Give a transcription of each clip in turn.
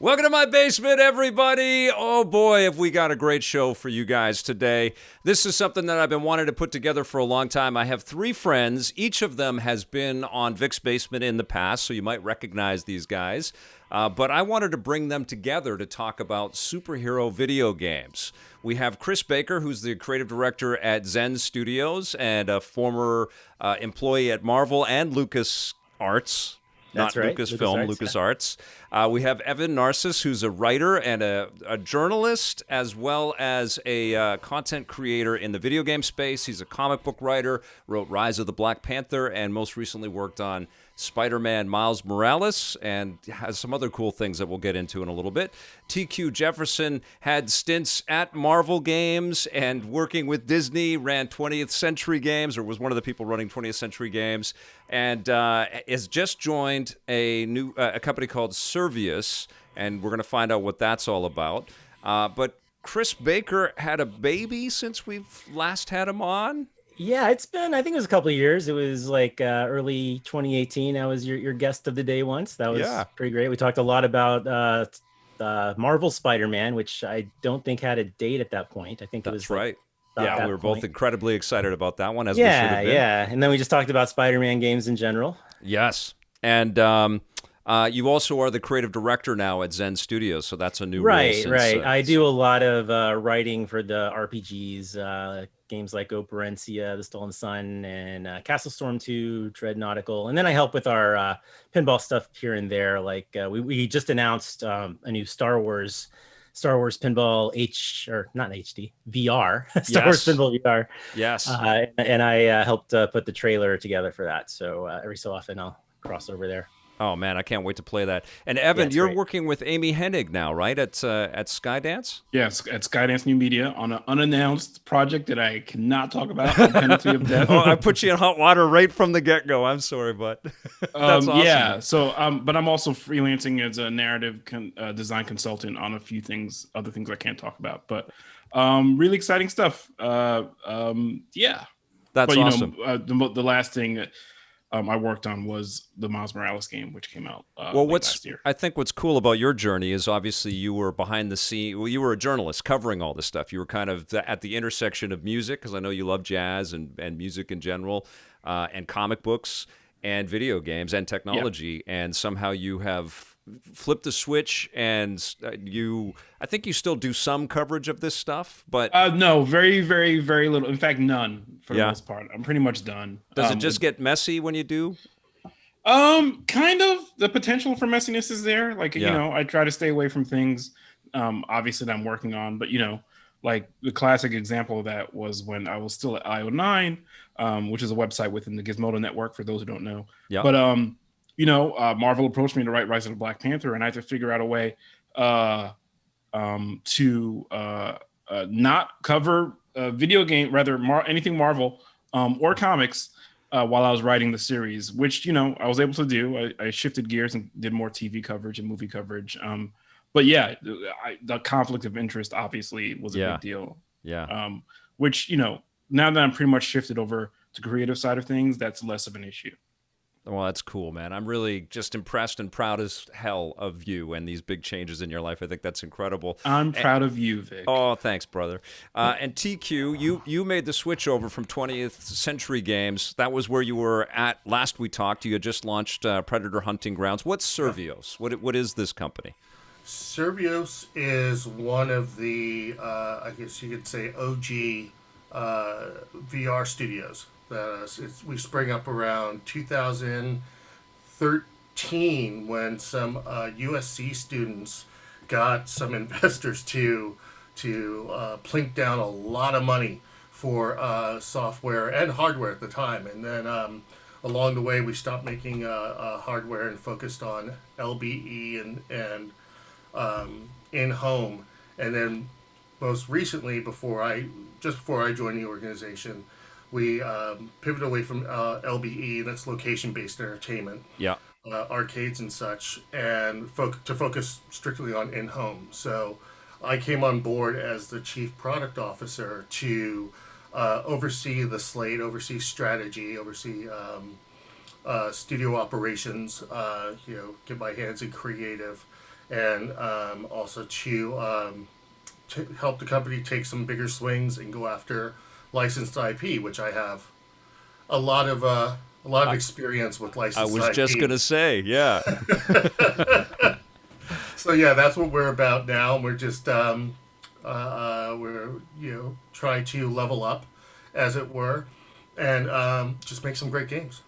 Welcome to my basement, everybody. Oh boy, have we got a great show for you guys today. This is something that I've been wanting to put together for a long time. I have three friends. Each of them has been on Vic's Basement in the past, so you might recognize these guys. But I wanted to bring them together to talk about superhero video games. We have Chris Baker, who's the creative director at Zen Studios and a former employee at Marvel and Lucas Arts. That's Not right. Lucasfilm, LucasArts. We have Evan Narcisse, who's a writer and a journalist, as well as a content creator in the video game space. He's a comic book writer, wrote Rise of the Black Panther, and most recently worked on Spider-Man Miles Morales, and has some other cool things that we'll get into in a little bit. TQ Jefferson had stints at Marvel Games and working with Disney, ran 20th Century Games, or was one of the people running 20th Century Games, and has just joined a new a company called Survios, and we're going to find out what that's all about. But Chris Baker had a baby since we've last had him on. Yeah, it's been, I think it was a couple of years. It was like early 2018. I was your guest of the day once. That was pretty great. We talked a lot about Marvel Spider-Man, which I don't think had a date at that point. I think it was That's right. Yeah, we were both incredibly excited about that one, as we should have been. Yeah. And then we just talked about Spider-Man games in general. Yes. And you also are the creative director now at Zen Studios, so that's a new role. Right. I do a lot of writing for the RPGs, games like Operencia, The Stolen Sun, and Castle Storm 2, Dreadnautical. And then I help with our pinball stuff here and there. Like we just announced a new Star Wars pinball not HD, VR, Star Wars pinball VR. Yes. And I helped put the trailer together for that. So every so often I'll cross over there. Oh man, I can't wait to play that. And Evan, you're working with Amy Hennig now, right? At Skydance? Yes, at Skydance New Media on an unannounced project that I cannot talk about. Penalty of death. Oh, I put you in hot water right from the get-go. I'm sorry, but that's awesome. Yeah. So, but I'm also freelancing as a narrative design consultant on a few other things I can't talk about. But really exciting stuff. Yeah. That's awesome. The last thing I worked on was the Miles Morales game, which came out last year. I think what's cool about your journey is obviously you were behind the scene. Well, you were a journalist covering all this stuff. You were kind of at the intersection of music, because I know you love jazz and music in general, and comic books and video games and technology. Yeah. And somehow you have flipped the switch, and I think you still do some coverage of this stuff, but no, very, very, very little. In fact, none for the most part. I'm pretty much done. Does it just get messy when you do? Kind of. The potential for messiness is there. Like, I try to stay away from things, obviously that I'm working on, but like the classic example of that was when I was still at IO9, which is a website within the Gizmodo network for those who don't know. Yeah. But Marvel approached me to write Rise of the Black Panther, and I had to figure out a way to not cover video game, rather anything Marvel or comics while I was writing the series, which I was able to do. I shifted gears and did more TV coverage and movie coverage. But yeah, the conflict of interest obviously was a big deal. Yeah. Which now that I'm pretty much shifted over to creative side of things, that's less of an issue. Well, that's cool, man. I'm really just impressed and proud as hell of you and these big changes in your life. I think that's incredible. I'm proud of you, Vic. Oh, thanks, brother. And TQ, you made the switch over from 20th Century Games. That was where you were at last we talked. You had just launched Predator Hunting Grounds. What's Survios? What is this company? Survios is one of the, I guess you could say, OG VR studios. We sprang up around 2013 when some USC students got some investors to plink down a lot of money for software and hardware at the time. And then along the way, we stopped making hardware and focused on LBE and in-home. And then most recently, just before I joined the organization, we pivoted away from LBE, that's location-based entertainment, arcades and such, and to focus strictly on in-home. So I came on board as the chief product officer to oversee the slate, oversee strategy, oversee studio operations, get my hands in creative, and also to help the company take some bigger swings and go after licensed IP, which I have a lot of experience with licensed IP. I was just gonna say, yeah. So yeah, that's what we're about now. We're just we're trying to level up, as it were, and just make some great games.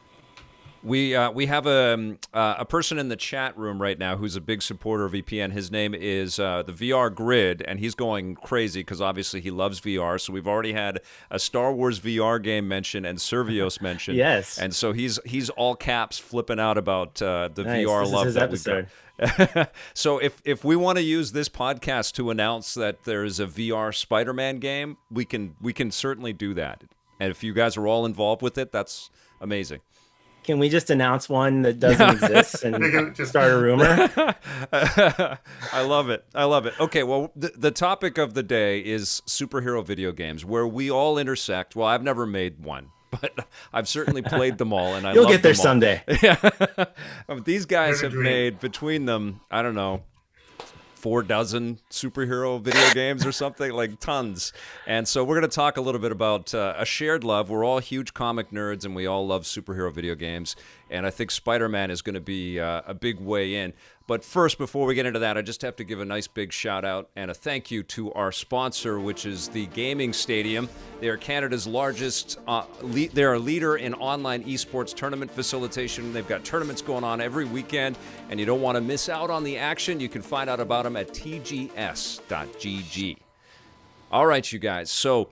We have a person in the chat room right now who's a big supporter of VPN. His name is the VR Grid, and he's going crazy because obviously he loves VR. So we've already had a Star Wars VR game mentioned and Survios mentioned. Yes, and so he's all caps flipping out about the VR this love is his that episode. we've got. So if we want to use this podcast to announce that there is a VR Spider-Man game, we can certainly do that. And if you guys are all involved with it, that's amazing. Can we just announce one that doesn't exist and start a rumor? I love it. Okay, well, the topic of the day is superhero video games, where we all intersect. Well, I've never made one, but I've certainly played them all, and You'll love get there them all. someday. Yeah. These guys have made, between them, I don't know, 4 dozen superhero video games or something, like tons. And so we're going to talk a little bit about a shared love. We're all huge comic nerds, and we all love superhero video games. And I think Spider-Man is going to be a big way in. But first, before we get into that, I just have to give a nice big shout out and a thank you to our sponsor, which is the Gaming Stadium. They are Canada's largest, they're a leader in online esports tournament facilitation. They've got tournaments going on every weekend, and you don't want to miss out on the action. You can find out about them at tgs.gg. All right, you guys. So,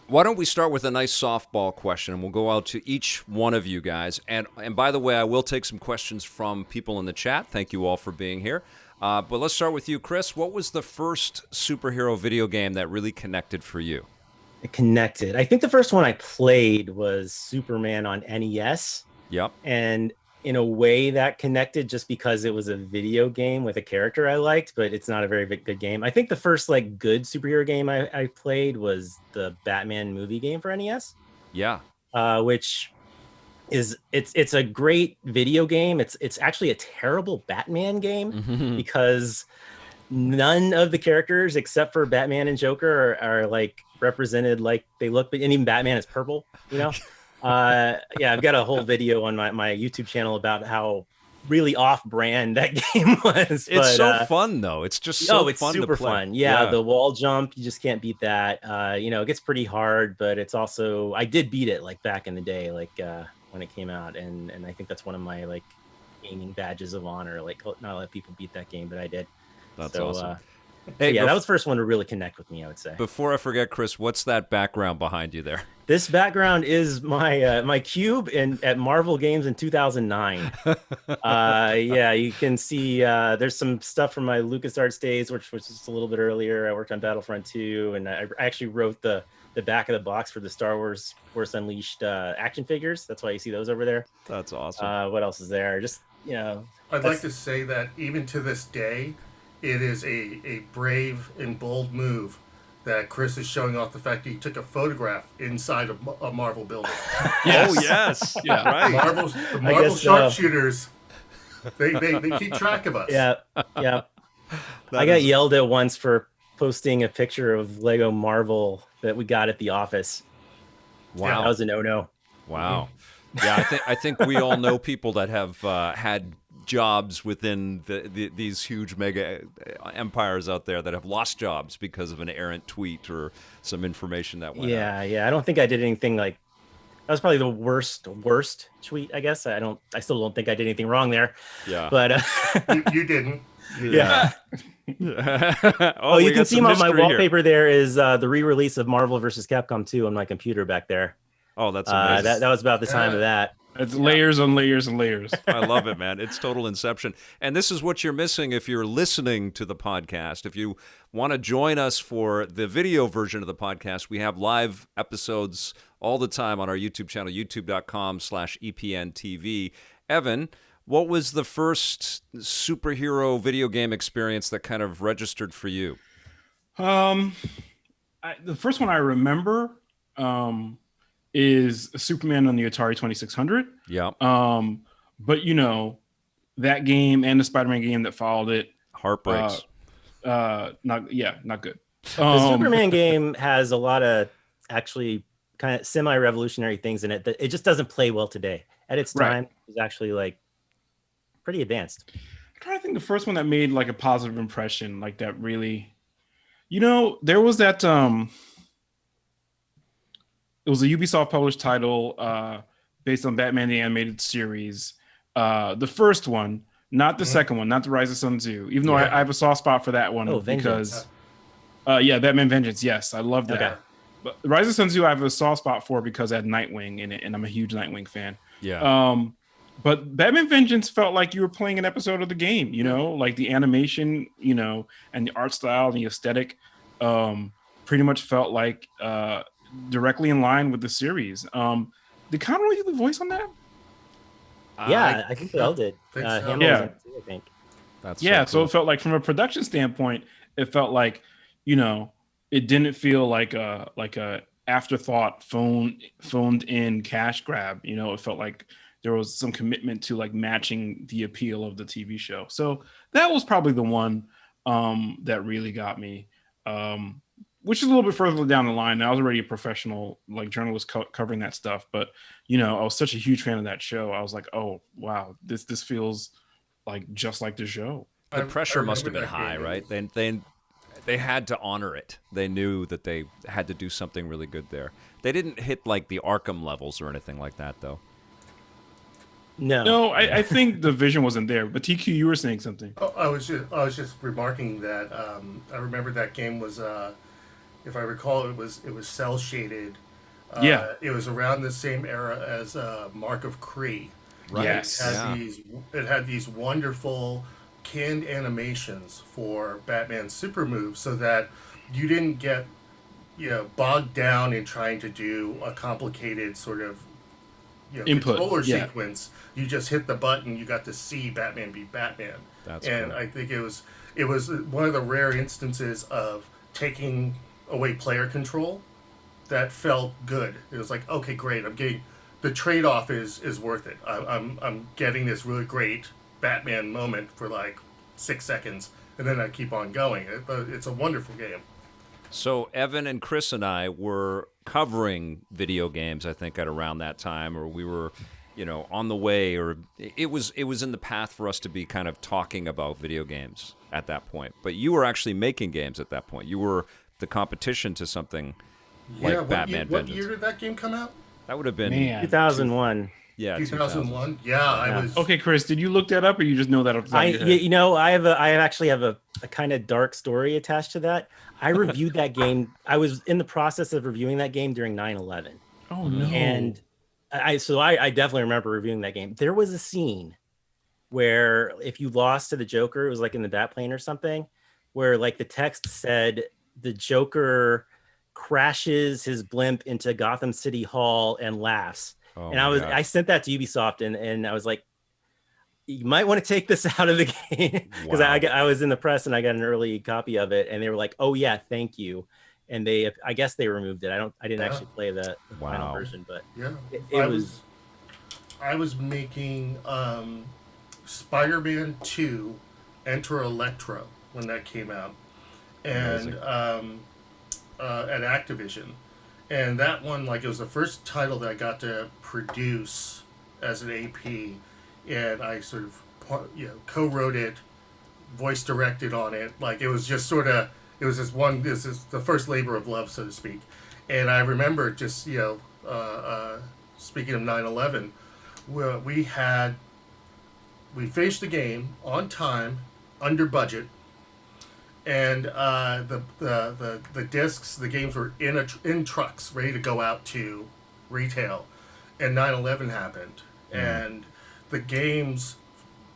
why don't we start with a nice softball question, and we'll go out to each one of you guys. And by the way, I will take some questions from people in the chat. Thank you all for being here. But let's start with you, Chris. What was the first superhero video game that really connected for you? It connected. I think the first one I played was Superman on NES. Yep. And in a way that connected just because it was a video game with a character I liked, but it's not a very good game. I think the first like good superhero game I played was the Batman movie game for NES. Yeah. Which is it's a great video game. It's actually a terrible Batman game because none of the characters except for Batman and Joker are like represented like they look, and even Batman is purple, you know? Yeah, I've got a whole video on my YouTube channel about how really off-brand that game was. It's so fun though. It's just so it's fun super to play. fun. Yeah, the wall jump, you just can't beat that. It gets pretty hard, but it's also I did beat it like back in the day, like when it came out, and I think that's one of my like gaming badges of honor. Like not a lot of people beat that game, but I did. That's awesome. Hey, yeah, that was the first one to really connect with me, I would say. Before I forget, Chris, what's that background behind you there? This background is my my cube at Marvel Games in 2009. Yeah, you can see there's some stuff from my LucasArts days, which was just a little bit earlier. I worked on Battlefront 2, and I actually wrote the back of the box for the Star Wars Force Unleashed action figures. That's why you see those over there. That's awesome. What else is there? Just, I'd like to say that even to this day, it is a brave and bold move that Chris is showing off the fact that he took a photograph inside of a Marvel building. Yes. Oh, yes. Yeah, right. The Marvel sharpshooters, they keep track of us. Yeah. I got yelled at once for posting a picture of Lego Marvel that we got at the office. Wow. That was a no-no. Wow. Yeah, I think we all know people that have had jobs within these huge mega empires out there that have lost jobs because of an errant tweet or some information that went out. Yeah. I don't think I did anything like that. Was probably the worst tweet, I guess. I still don't think I did anything wrong there. Yeah. But you didn't. Yeah. Oh, you can see my wallpaper there is the re-release of Marvel vs. Capcom 2 on my computer back there. Oh, that's amazing. That was about the time of that. It's layers and layers and layers. I love it, man. It's total inception. And this is what you're missing if you're listening to the podcast. If you want to join us for the video version of the podcast, we have live episodes all the time on our YouTube channel, youtube.com/EPNTV. Evan, what was the first superhero video game experience that kind of registered for you? The first one I remember is Superman on the Atari 2600. Yeah. But that game and the Spider-Man game that followed it. Heartbreaks. Not good. The Superman game has a lot of actually kind of semi-revolutionary things in it that it just doesn't play well today. At its time, it was actually like pretty advanced. I'm trying to think the first one that made like a positive impression, like that really, there was that it was a Ubisoft published title based on Batman the Animated Series. The first one, not the second one, not the Rise of Sun Tzu, even though I have a soft spot for that one because Batman Vengeance. Yes, I love that. Okay. But Rise of Sun Tzu I have a soft spot for because it had Nightwing in it, and I'm a huge Nightwing fan. Yeah. But Batman Vengeance felt like you were playing an episode of the game, like the animation, and the art style and the aesthetic pretty much felt like directly in line with the series. Did Conroy do the voice on that? Yeah, I think they all did. So. I think. That's so it felt like from a production standpoint, it felt like, it didn't feel like a afterthought phoned in cash grab. It felt like there was some commitment to like matching the appeal of the TV show. So that was probably the one that really got me, which is a little bit further down the line. I was already a professional like journalist covering that stuff, but I was such a huge fan of that show. I was like, oh wow, this feels like just like the show. The pressure must have been high, right? They had to honor it. They knew that they had to do something really good there. They didn't hit like the Arkham levels or anything like that, though. No, I think the vision wasn't there. But TQ, you were saying something. Oh, I was just remarking that I remember that game was, if I recall, it was cell shaded. It was around the same era as Mark of Kree. Right. Yes. It had these wonderful canned animations for Batman's super moves, so that you didn't get bogged down in trying to do a complicated sort of input controller sequence. You just hit the button, you got to see Batman be Batman. That's and cool. I think it was one of the rare instances of taking away player control that felt good. It was like, okay, great, I'm getting the trade-off is worth it. I'm getting this really great Batman moment for like 6 seconds, and then I keep on going. It's a wonderful game. So Evan and Chris and I were covering video games, I think, at around that time, or we were, on the way, or it was in the path for us to be kind of talking about video games at that point. But you were actually making games at that point. You were the competition to something like Batman Vengeance. What year did that game come out? That would have been 2001. Yeah, 2001. Yeah, I was. Okay, Chris, did you look that up, or you just know that off the top of your head? I actually have a kind of dark story attached to that. I reviewed that game. I was in the process of reviewing that game during 9/11. Oh no! And I definitely remember reviewing that game. There was a scene where if you lost to the Joker, it was like in the bat plane or something, where like the text said the Joker crashes his blimp into Gotham City Hall and laughs. Oh, and I sent that to Ubisoft and I was like, you might want to take this out of the game because I was in the press and I got an early copy of it and they were like, oh yeah, thank you. And I guess they removed it. I didn't actually play the final version, but I was making Spider-Man 2 Enter Electro when that came out. And at Activision. And that one, like, it was the first title that I got to produce as an AP, and I sort of, co-wrote it, voice directed on it. Like, it was just sort of, this is the first labor of love, so to speak. And I remember just, speaking of 9/11, we finished the game on time, under budget, and the discs, the games were in trucks, ready to go out to retail, and 9/11 happened, and the game's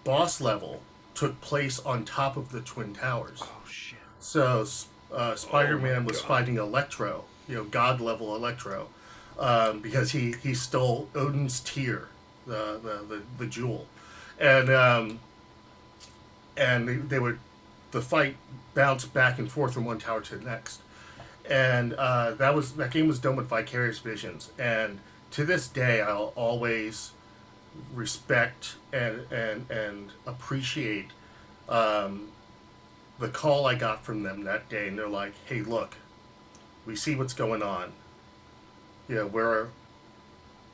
boss level took place on top of the Twin Towers. Oh shit! So Spider-Man was fighting Electro, God level Electro, because he stole Odin's tear, the jewel, and the fight bounced back and forth from one tower to the next, and that game was done with Vicarious Visions, and to this day I'll always respect and appreciate the call I got from them that day, and they're like, "Hey, look, we see what's going on. You know,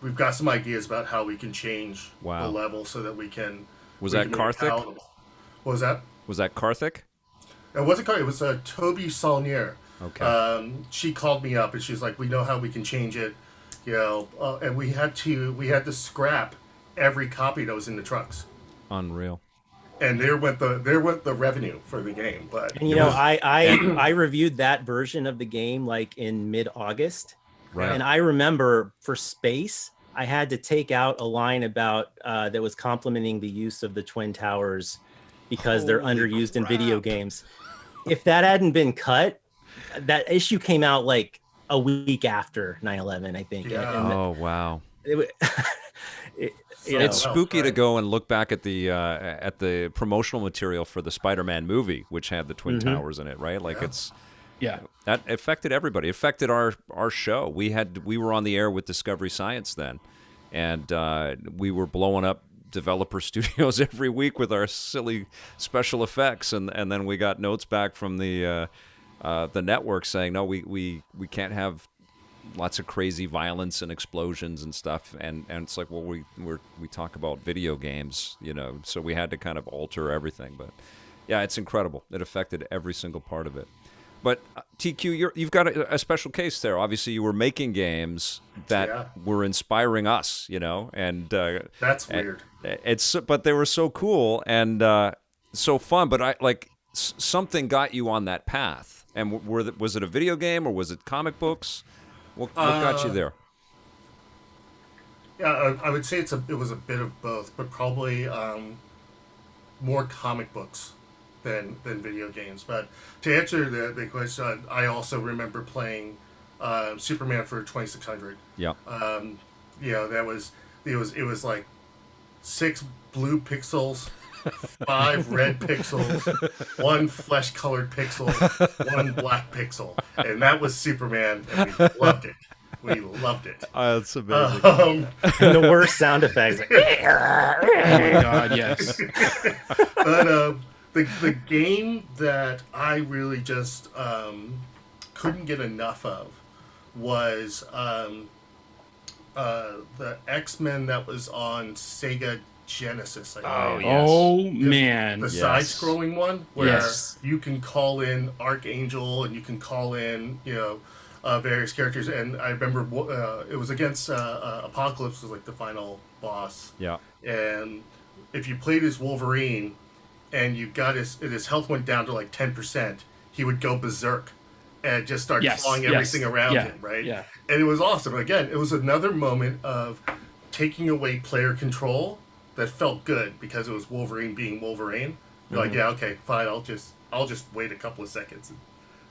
we've got some ideas about how we can change the level so that we can." Was that Karthik? What was that? Was that Karthik? It wasn't Karthik. It was Toby Saulnier. Okay. She called me up and she's like, "We know how we can change it, you know," and we had to scrap every copy that was in the trucks. Unreal. And there went the revenue for the game. But and I reviewed that version of the game like in mid-August, right? And I remember for space, I had to take out a line about that was complimenting the use of the Twin Towers because they're underused in video games. If that hadn't been cut, that issue came out like a week after 9/11, I think. Yeah. Oh wow. It's spooky to go and look back at the promotional material for the Spider-Man movie, which had the Twin Towers in it, right? Like that affected everybody. It affected our show. We were on the air with Discovery Science then, and we were blowing up developer studios every week with our silly special effects, and then we got notes back from the network saying, no, we can't have lots of crazy violence and explosions and stuff, and it's like, well, we talk about video games, you know, so we had to kind of alter everything. But yeah, it's incredible. It affected every single part of it. But TQ, you've got a special case there. Obviously, you were making games that were inspiring us, you know, and that's weird. But they were so cool and so fun. But something got you on that path. And was it a video game or was it comic books? What got you there? Yeah, I would say it was a bit of both, but probably more comic books than video games. But to answer the question, I also remember playing Superman for 2600. Yeah. You know, it was like 6 blue pixels, 5 red pixels, 1 flesh-colored pixel, 1 black pixel, and that was Superman, and we loved it. We loved it. Oh, that's amazing. And the worst sound effects. Oh my god, yes. But the game that I really just couldn't get enough of was the X-Men that was on Sega Genesis. Oh, yes. Oh, man. The side-scrolling one where you can call in Archangel and you can call in, you know, various characters. And I remember it was against Apocalypse was like the final boss. Yeah. And if you played as Wolverine and you got his health went down to like 10%, he would go berserk and just start clawing everything around him, right? Yeah. And it was awesome. Again, it was another moment of taking away player control that felt good because it was Wolverine being Wolverine. You're like, yeah, okay, fine. I'll just wait a couple of seconds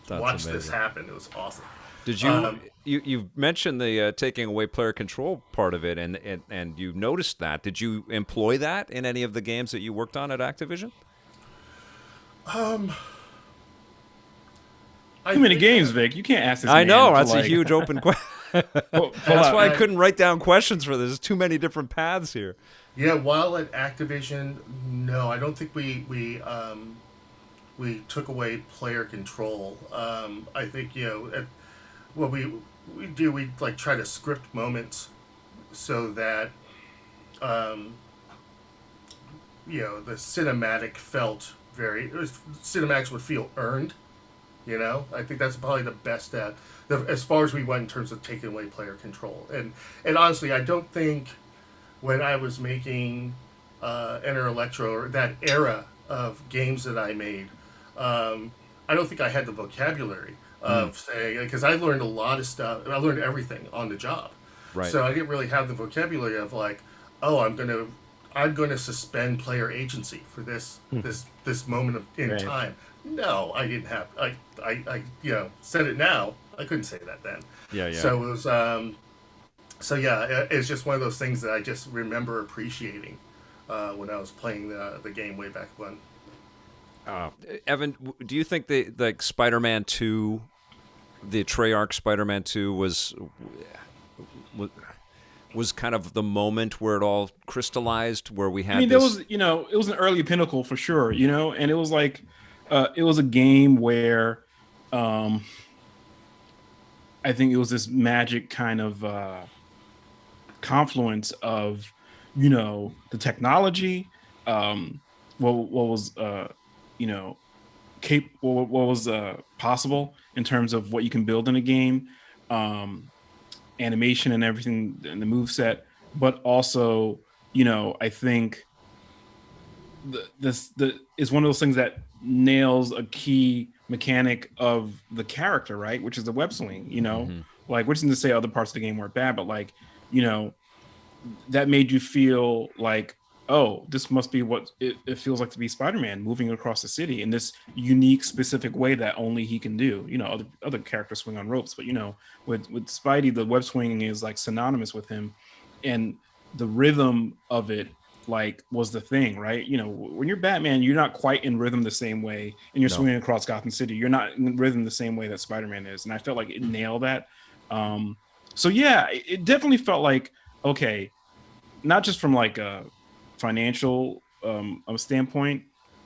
and watch this happen. It was awesome. Did you you mentioned the taking away player control part of it, and you noticed that? Did you employ that in any of the games that you worked on at Activision? Too many games, Vic. You can't ask this. I know that's a huge open question. That's why I couldn't write down questions for this. There's too many different paths here. Yeah, while at Activision, no, I don't think we took away player control. I think, you know, what we do, we like try to script moments so that you know, the cinematic felt cinematics would feel earned. You know, I think that's probably the best as far as we went in terms of taking away player control. And honestly, I don't think when I was making Enter Electro or that era of games that I made, I don't think I had the vocabulary of saying, because I learned a lot of stuff and I learned everything on the job. Right. So I didn't really have the vocabulary of like, oh, I'm going to suspend player agency for this moment in time. No, I didn't have. I you know, said it now. I couldn't say that then. Yeah. So it was. So yeah, it's just one of those things that I just remember appreciating when I was playing the game way back when. Evan, do you think the Spider-Man 2, the Treyarch Spider-Man 2 was was kind of the moment where it all crystallized, where we had. I mean, there was, it was an early pinnacle for sure, and it was like, it was a game where, I think it was this magic kind of confluence of, the technology, what was, what was possible in terms of what you can build in a game, animation and everything, and the move set, but also, I think this is one of those things that nails a key mechanic of the character, right? Which is the web swing, like, which isn't to say other parts of the game weren't bad, but like, that made you feel like, oh, this must be what it feels like to be Spider-Man moving across the city in this unique, specific way that only he can do. Other characters swing on ropes, but with Spidey, the web swinging is like synonymous with him, and the rhythm of it like was the thing, right? When you're Batman, you're not quite in rhythm the same way, and you're swinging across Gotham City. You're not in rhythm the same way that Spider-Man is, and I felt like it nailed that. So yeah, it definitely felt like, okay, not just from like a financial standpoint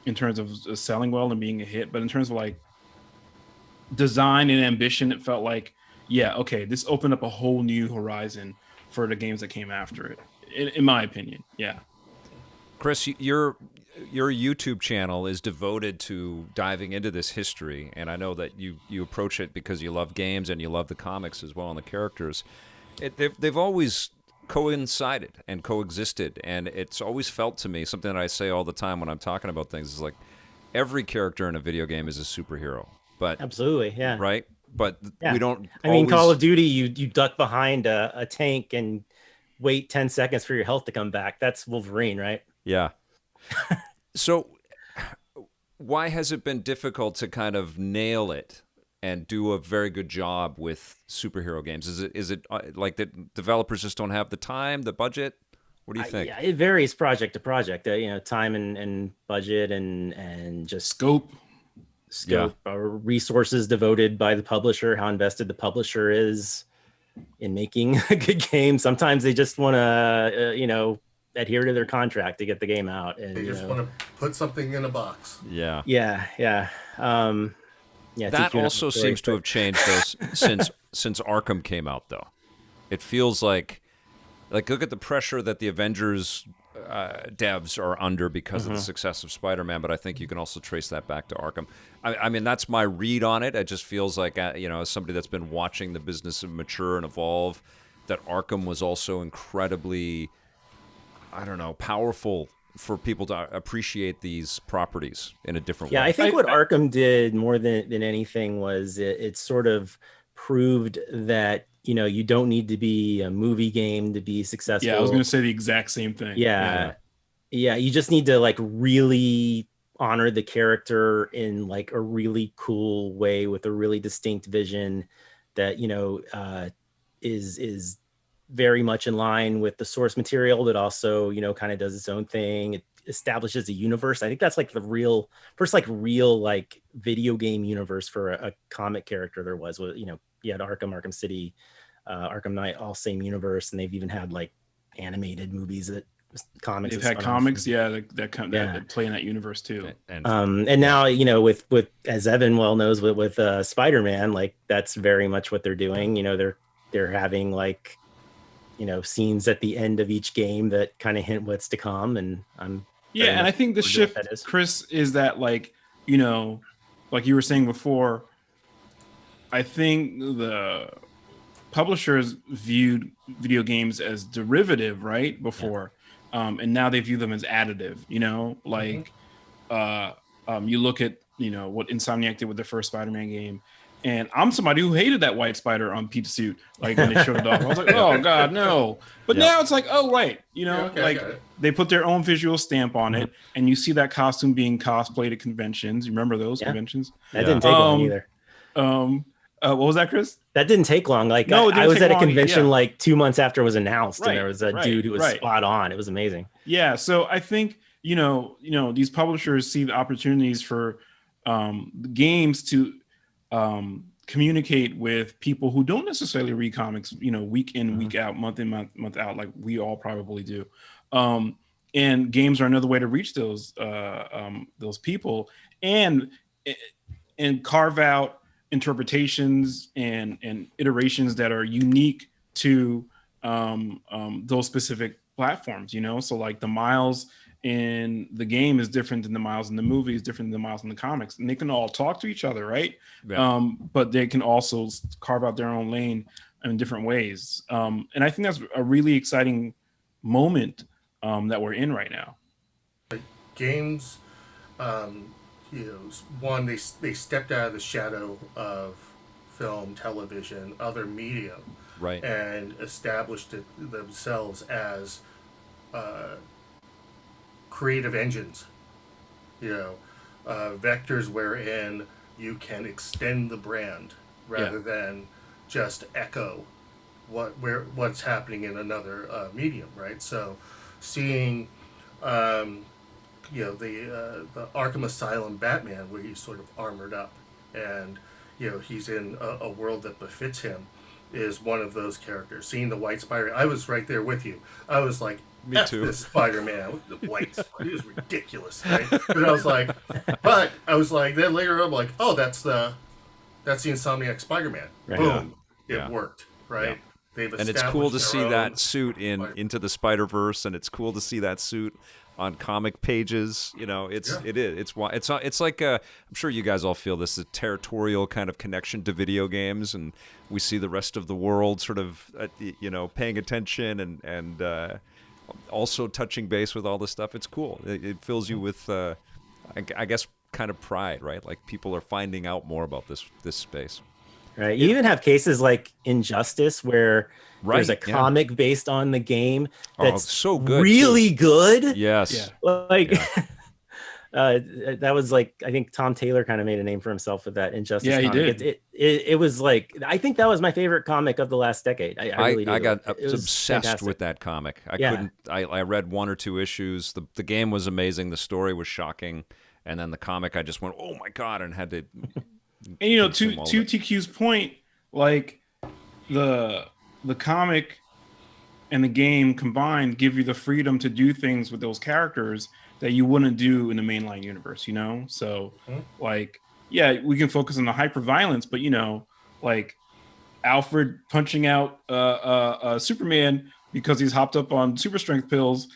in terms of selling well and being a hit, but in terms of like design and ambition, it felt like, yeah, okay, this opened up a whole new horizon for the games that came after it, in my opinion. Yeah. Chris, your YouTube channel is devoted to diving into this history, and I know that you approach it because you love games and you love the comics as well and the characters. They've always coincided and coexisted, and it's always felt to me, something that I say all the time when I'm talking about things, is like every character in a video game is a superhero. But absolutely, yeah, right. But we don't. I mean, Call of Duty, you duck behind a tank and wait 10 seconds for your health to come back. That's Wolverine, right? Yeah. So why has it been difficult to kind of nail it and do a very good job with superhero games? Is it like that developers just don't have the time, the budget? What do you think? Yeah, it varies project to project. Time and budget and just scope, or resources devoted by the publisher, how invested the publisher is in making a good game. Sometimes they just want to, adhere to their contract to get the game out, and they just want to put something in a box. Yeah. That also seems to have changed since Arkham came out, though. It feels like look at the pressure that the Avengers devs are under because of the success of Spider-Man, but I think you can also trace that back to Arkham. I mean, that's my read on it. It just feels like, as somebody that's been watching the business mature and evolve, that Arkham was also incredibly, powerful for people to appreciate these properties in a different way. Yeah, I think what Arkham did more than anything was it sort of proved that, you don't need to be a movie game to be successful. Yeah, I was going to say the exact same thing. Yeah, you just need to like really honor the character in like a really cool way with a really distinct vision that, is very much in line with the source material, but also, kind of does its own thing. It establishes a universe. I think that's like the first real video game universe for a comic character there was, you had Arkham City, Arkham Knight, all same universe. And they've even had like animated movies that comics. They've had comics, that play in that universe too. And now, with as Evan well knows, with Spider-Man, like that's very much what they're doing. They're having like, scenes at the end of each game that kind of hint what's to come. And and I think the shift, Chris, is that like you were saying before, I think the publishers viewed video games as derivative, right? Before, and now they view them as additive. You look at what Insomniac did with the first Spider-Man game. And I'm somebody who hated that white spider on Pete's suit, like when they showed it off. I was like, oh God, no. But now it's like, oh right, they put their own visual stamp on it, and you see that costume being cosplayed at conventions. You remember those conventions? That didn't take long either. What was that, Chris? That didn't take long. Like I was at a convention like 2 months after it was announced, and there was a dude who was spot on. It was amazing. Yeah, so I think these publishers see the opportunities for games to kind communicate with people who don't necessarily read comics, week in, week out, month in, month out, like we all probably do. And games are another way to reach those people and carve out interpretations and iterations that are unique to those specific platforms. So like the Miles in the game is different than the Miles in the movie, is different than the Miles in the comics, and they can all talk to each other, right? Yeah. But they can also carve out their own lane in different ways. And I think that's a really exciting moment that we're in right now. Like games, one, they stepped out of the shadow of film, television, other media, right, and established themselves as creative engines, vectors wherein you can extend the brand rather than just echo what's happening in another medium, right? So seeing the Arkham Asylum Batman, where he's sort of armored up and he's in a world that befits him, is one of those characters. Seeing the White Spider, I was right there with you. I was like, me too. This Spider-Man with the white Spider is ridiculous, right? But I was like, then later I'm like, oh, that's the Insomniac Spider-Man. Right. Boom, it worked, right? Yeah. And it's cool to see that suit in Into the Spider-Verse, and it's cool to see that suit on comic pages. It's like I'm sure you guys all feel this is a territorial kind of connection to video games, and we see the rest of the world sort of paying attention and also touching base with all this stuff. It's cool. It fills you with I guess kind of pride, right? Like people are finding out more about this space. Right. You even have cases like Injustice where there's a comic based on the game that's so good, really good. Yes. That was like, I think Tom Taylor kind of made a name for himself with that Injustice. Yeah, comic. He did. It was like, I think that was my favorite comic of the last decade. I really do. I got obsessed with that comic. I read one or two issues. The game was amazing. The story was shocking. And then the comic, I just went, oh my God, and had to. And to TQ's point, like the comic and the game combined give you the freedom to do things with those characters that you wouldn't do in the mainline universe, So like, we can focus on the hyper violence, but like Alfred punching out Superman because he's hopped up on super strength pills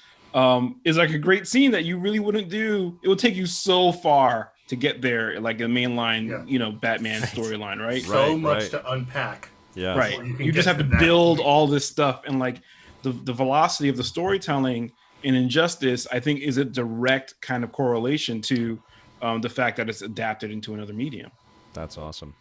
is like a great scene that you really wouldn't do. It would take you so far to get there, like a mainline, Batman storyline, right? So much to unpack. Yeah. Right. You just have to build all this stuff, and like the velocity of the storytelling in Injustice, I think, is a direct kind of correlation to the fact that it's adapted into another medium. That's awesome.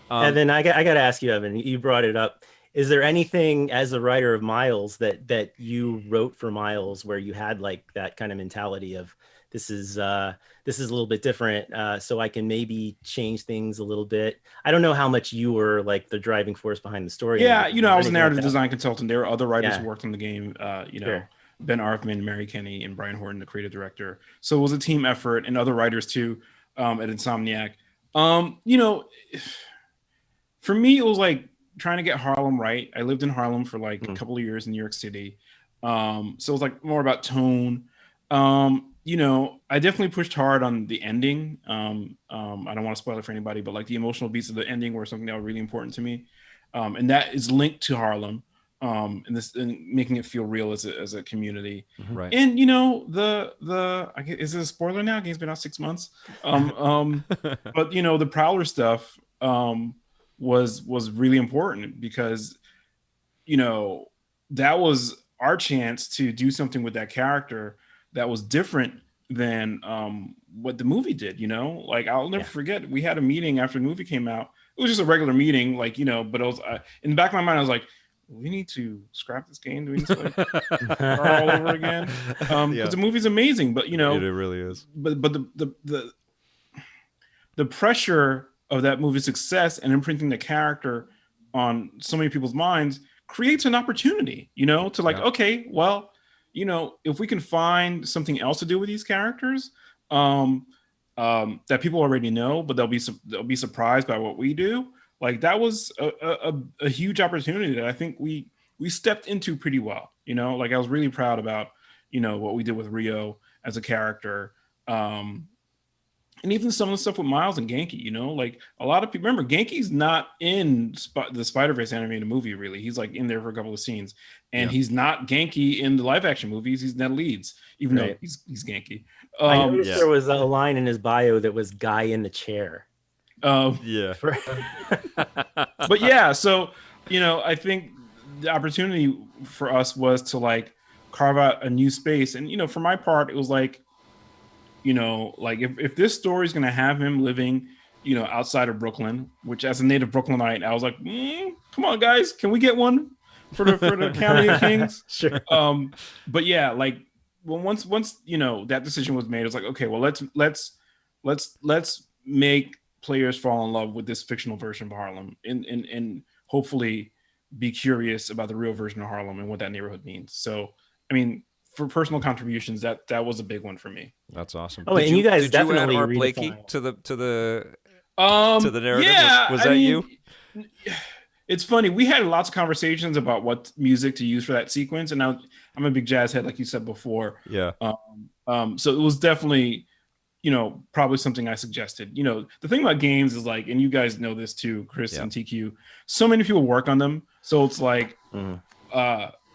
And then I got to ask you, Evan, you brought it up. Is there anything as a writer of Miles that you wrote for Miles where you had like that kind of mentality of this is a little bit different, so I can maybe change things a little bit? I don't know how much you were like the driving force behind the story. Yeah, I was a narrative design consultant. There were other writers who worked on the game, Sure. Ben Arthman, Mary Kenny, and Brian Horton, the creative director. So it was a team effort, and other writers too at Insomniac. For me, it was like trying to get Harlem right. I lived in Harlem for like a couple of years in New York City. So it was like more about tone. I definitely pushed hard on the ending. I don't want to spoil it for anybody, but like the emotional beats of the ending were something that was really important to me. And that is linked to Harlem. And making it feel real as a community. Right. And is it a spoiler now? Game's been out 6 months. But the Prowler stuff was really important because that was our chance to do something with that character that was different than what the movie did. Like I'll never forget, we had a meeting after the movie came out. It was just a regular meeting, like but it was in the back of my mind I was like, we need to scrap this game. Do we need to start all over again? Because the movie's amazing, but it really is. But the pressure of that movie's success and imprinting the character on so many people's minds creates an opportunity, to like, okay, well, if we can find something else to do with these characters, that people already know, but they'll be surprised by what we do. Like that was a huge opportunity that I think we stepped into pretty well. You know, like I was really proud about, you know, what we did with Rio as a character. And even some of the stuff with Miles and Genki, you know, like a lot of people remember Genki's not in the Spider-Verse animated movie, really. He's like in there for a couple of scenes, and he's not Genki in the live action movies. He's Ned Leeds, even though he's Genki. I noticed there was a line in his bio that was "guy in the chair." But yeah, so, you know, I think the opportunity for us was to like carve out a new space. And, you know, for my part, it was like, you know, like if this story is going to have him living, you know, outside of Brooklyn, which as a native Brooklynite, I was like, come on, guys, can we get one for the County of Kings? Sure. But yeah, like, well, once you know that decision was made, it was like, okay, well, let's make players fall in love with this fictional version of Harlem, and hopefully be curious about the real version of Harlem and what that neighborhood means. So, I mean, for personal contributions, that was a big one for me. That's awesome. Oh, and you guys definitely add Art Blakey to the narrative? Yeah, was that you? It's funny. We had lots of conversations about what music to use for that sequence, and now I'm a big jazz head, like you said before. Yeah. So it was definitely, you know, probably something I suggested. You know, the thing about games is like, and you guys know this too, Chris and TQ. So many people work on them, so it's like,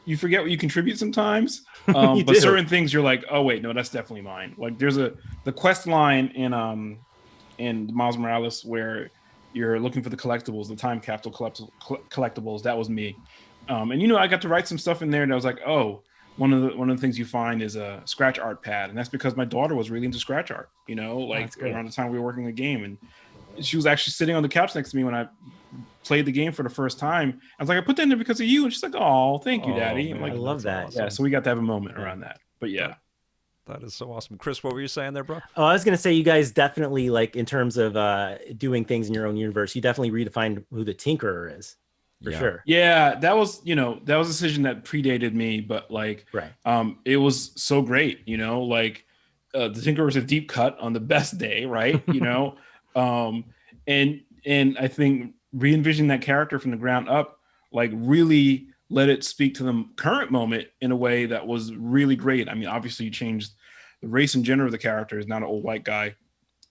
you forget what you contribute sometimes. But certain things you're like, oh wait, no, that's definitely mine. Like there's the quest line in Miles Morales where you're looking for the collectibles, the time capsule collectibles. That was me. And you know, I got to write some stuff in there, and I was like, oh, one of the things you find is a scratch art pad, and that's because my daughter was really into scratch art. You know, like around the time we were working the game, and she was actually sitting on the couch next to me when I played the game for the first time. I was like, I put that in there because of you, and she's like, oh, thank you, Daddy. I'm like, I love that. Awesome. Yeah, so we got to have a moment around that. But yeah. That is so awesome. Chris, what were you saying there, bro? Oh, I was going to say, you guys definitely, like, in terms of doing things in your own universe, you definitely redefined who the Tinkerer is, for sure. Yeah, that was, you know, that was a decision that predated me, but like, it was so great, you know, like the Tinkerer was a deep cut on the best day, right? You know, and I think re-envisioning that character from the ground up, like really let it speak to the current moment in a way that was really great. I mean, obviously you changed the race and gender of the character. Is not an old white guy,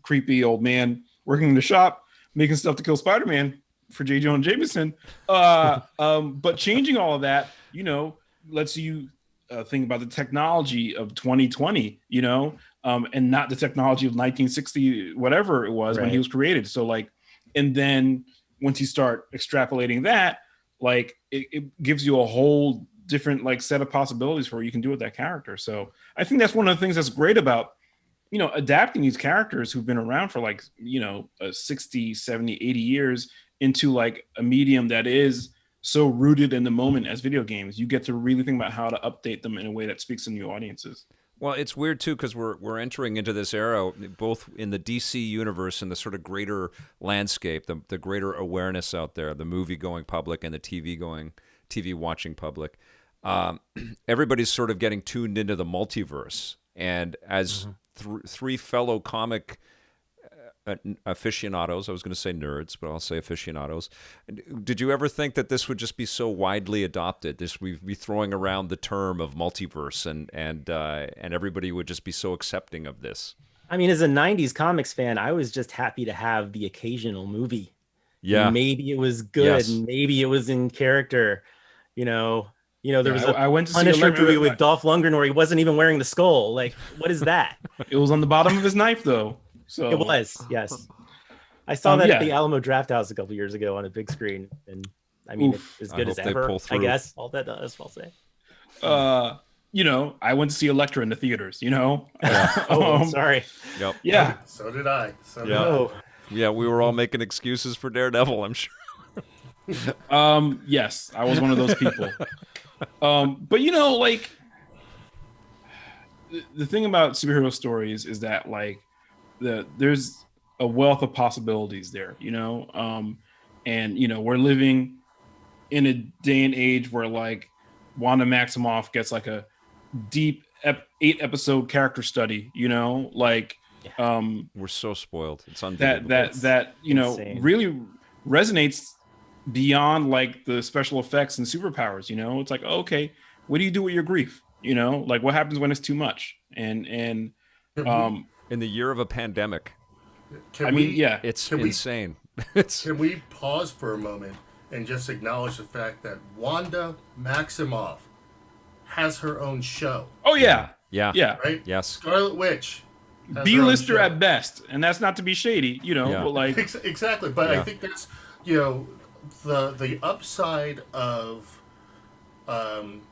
creepy old man working in the shop, making stuff to kill Spider-Man for J. Jonah Jameson. But changing all of that, you know, lets you think about the technology of 2020, you know, and not the technology of 1960, whatever it was when he was created. So like, and then once you start extrapolating that, like it gives you a whole different like set of possibilities for what you can do with that character. So I think that's one of the things that's great about, you know, adapting these characters who've been around for like, you know, 60, 70, 80 years into like a medium that is so rooted in the moment as video games. You get to really think about how to update them in a way that speaks to new audiences. Well, it's weird too because we're entering into this era, both in the DC universe and the sort of greater landscape, the greater awareness out there, the movie going public and the TV watching public. Everybody's sort of getting tuned into the multiverse, and as three fellow comic aficionados, I was going to say nerds, but I'll say aficionados. Did you ever think that this would just be so widely adopted? We'd be throwing around the term of multiverse, and everybody would just be so accepting of this. I mean, as a '90s comics fan, I was just happy to have the occasional movie. Yeah, maybe it was good, maybe it was in character. You know, there was I went to see Punisher movie with Dolph Lundgren where he wasn't even wearing the skull. Like, what is that? It was on the bottom of his knife, though. So it was, yes. I saw that at the Alamo Drafthouse a couple years ago on a big screen, and I mean, it's as good as ever. I guess all that does, I'll say. You know, I went to see Elektra in the theaters. You know. Sorry. Yep. Yeah. So did I. Yeah, we were all making excuses for Daredevil, I'm sure. Yes, I was one of those people. But you know, like the thing about superhero stories is that like there's a wealth of possibilities there, you know, and you know we're living in a day and age where like Wanda Maximoff gets like a deep 8-episode character study, you know, like we're so spoiled. It's unbelievable. That you know insane. really resonates beyond like the special effects and superpowers. You know, it's like, oh, okay, what do you do with your grief? You know, like what happens when it's too much? And in the year of a pandemic, it's insane. Can we pause for a moment and just acknowledge the fact that Wanda Maximoff has her own show? Oh yeah, right. Yes, Scarlet Witch, B-lister at best, and that's not to be shady, you know. But like exactly, but I think that's the upside of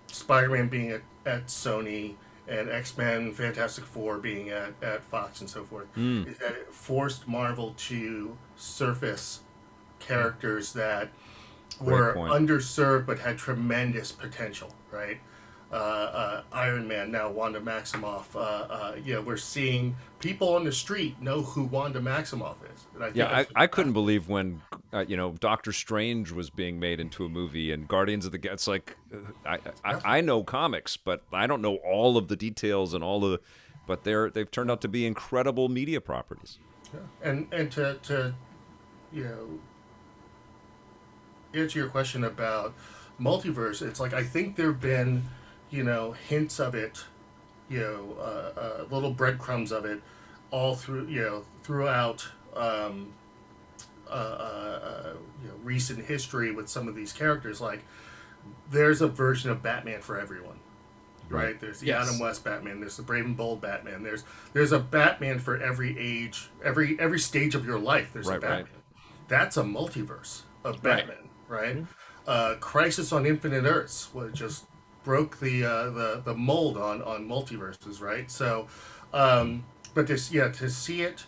Spider-Man being at Sony and X-Men, Fantastic Four being at Fox and so forth, is that it forced Marvel to surface characters that were underserved but had tremendous potential, right? Iron Man, now Wanda Maximoff. We're seeing people on the street know who Wanda Maximoff is. And I couldn't believe when Doctor Strange was being made into a movie and Guardians of the It's like I know comics, but I don't know all of the details and all of but they've turned out to be incredible media properties. Yeah. And to answer your question about multiverse, it's like I think there've been hints of it, little breadcrumbs of it, all throughout recent history with some of these characters. Like, there's a version of Batman for everyone, right? There's the Adam West Batman. There's the Brave and Bold Batman. There's a Batman for every age, every stage of your life. There's a Batman. Right. That's a multiverse of Batman, right? Mm-hmm. Crisis on Infinite Earths was just broke the mold on multiverses, right? So, but to see it,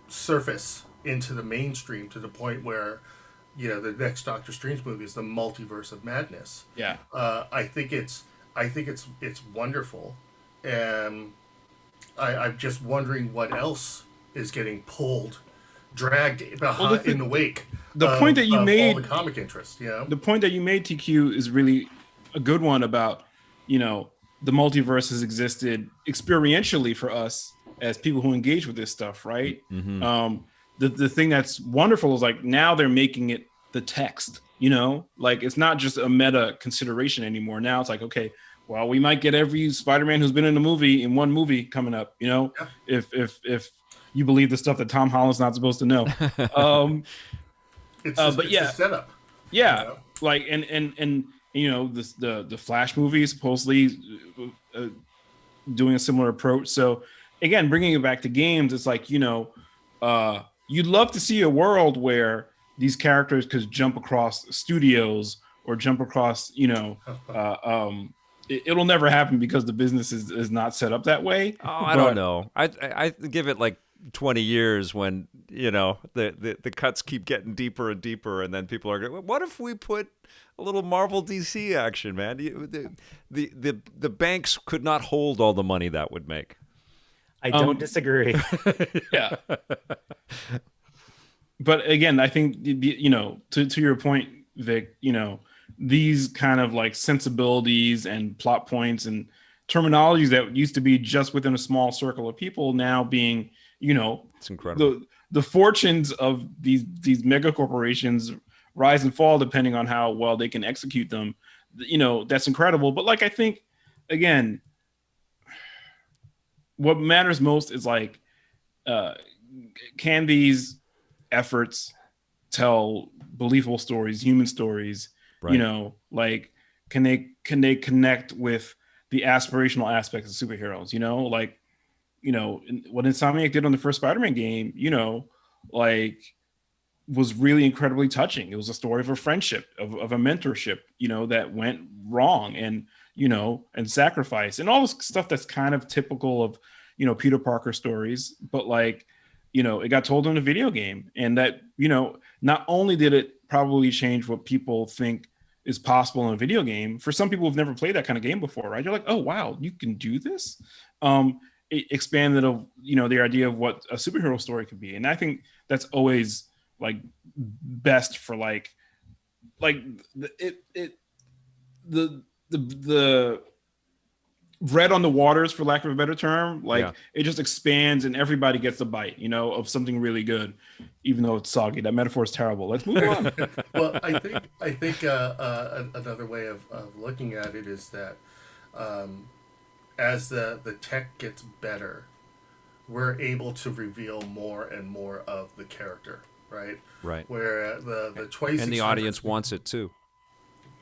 surface into the mainstream to the point where, the next Doctor Strange movie is the Multiverse of Madness. Yeah. I think it's wonderful, and I'm just wondering what else is getting dragged behind in the wake. The point that you made, all the comic interest, the point that you made, TQ, is really a good one about, the multiverse has existed experientially for us as people who engage with this stuff, right? Mm-hmm. The thing that's wonderful is like now they're making it the text, like it's not just a meta consideration anymore. Now it's like, okay, well, we might get every Spider-Man who's been in a movie in one movie coming up, if you believe the stuff that Tom Holland's not supposed to know. It's a setup. Yeah, like and the Flash movie is supposedly doing a similar approach. So again, bringing it back to games, it's like you'd love to see a world where these characters could jump across studios or jump across. It'll never happen because the business is not set up that way. Oh, I don't know. I give it like 20 years when the cuts keep getting deeper and deeper, and then people are going, what if we put a little Marvel DC action, man? The banks could not hold all the money that would make. I don't disagree. Yeah. But again, I think to your point, Vic, these kind of like sensibilities and plot points and terminologies that used to be just within a small circle of people now being it's incredible. The fortunes of these mega corporations rise and fall depending on how well they can execute them. That's incredible. But like, I think again, what matters most is like, can these efforts tell believable stories, human stories? Right. Like, can they connect with the aspirational aspects of superheroes? What Insomniac did on the first Spider-Man game, was really incredibly touching. It was a story of a friendship, of a mentorship, that went wrong and sacrifice and all this stuff that's kind of typical of, Peter Parker stories. But like, it got told in a video game, and that, not only did it probably change what people think is possible in a video game, for some people who've never played that kind of game before, right? You're like, oh, wow, you can do this. It expanded the idea of what a superhero story could be. And I think that's always like best for the bread on the waters, for lack of a better term. Like it just expands and everybody gets a bite, of something really good, even though it's soggy. That metaphor is terrible. Let's move on. Well, I think another way of looking at it is that as the tech gets better, we're able to reveal more and more of the character, right? Right. Where the 26 and the audience wants it too.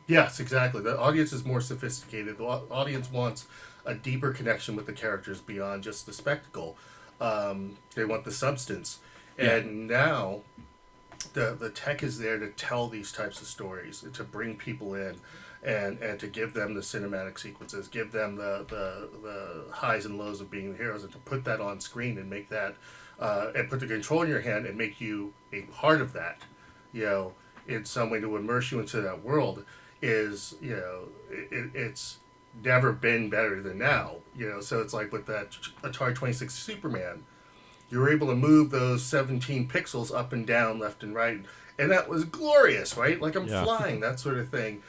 Yes, exactly. The audience is more sophisticated. The audience wants a deeper connection with the characters beyond just the spectacle. They want the substance. And now the tech is there to tell these types of stories, to bring people in and to give them the cinematic sequences, give them the highs and lows of being the heroes, and to put that on screen and make that, and put the control in your hand and make you a part of that, in some way, to immerse you into that world. Is it's never been better than now. So it's like with that Atari 26 Superman, you were able to move those 17 pixels up and down, left and right, and that was glorious, right? Like I'm flying, that sort of thing.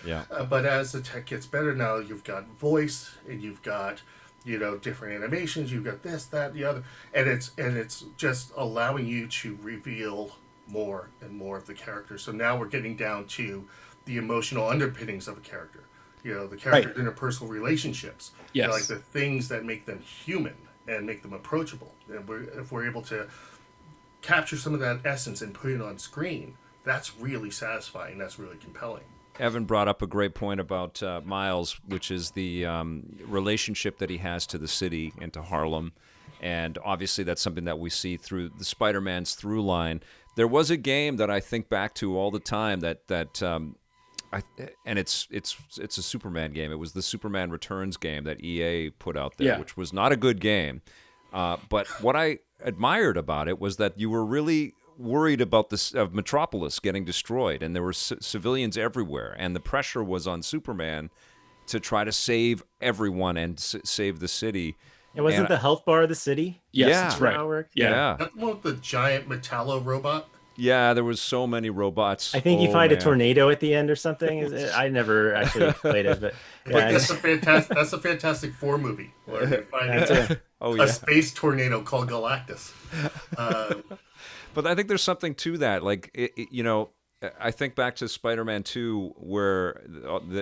But as the tech gets better now, you've got voice and you've got different animations, you've got this, that, the other, and it's just allowing you to reveal more and more of the character. So now we're getting down to the emotional underpinnings of a character, the character's interpersonal relationships, like the things that make them human and make them approachable. And if we're able to capture some of that essence and put it on screen, that's really satisfying. That's really compelling. Evan brought up a great point about Miles, which is the relationship that he has to the city and to Harlem. And obviously that's something that we see through the Spider-Man's through line. There was a game that I think back to all the time and it's a Superman game. It was the Superman Returns game that EA put out there, which was not a good game. But what I admired about it was that you were really worried about of Metropolis getting destroyed, and there were civilians everywhere, and the pressure was on Superman to try to save everyone and save the city. It wasn't the health bar of the city. Yes, that's right. Yeah. That's one with the giant Metallo robot. Yeah, there was so many robots. I think you find a tornado at the end or something. I never actually played it, but that's a Fantastic Four movie where you find a space tornado called Galactus. But I think there's something to that. Like, I think back to Spider-Man 2, where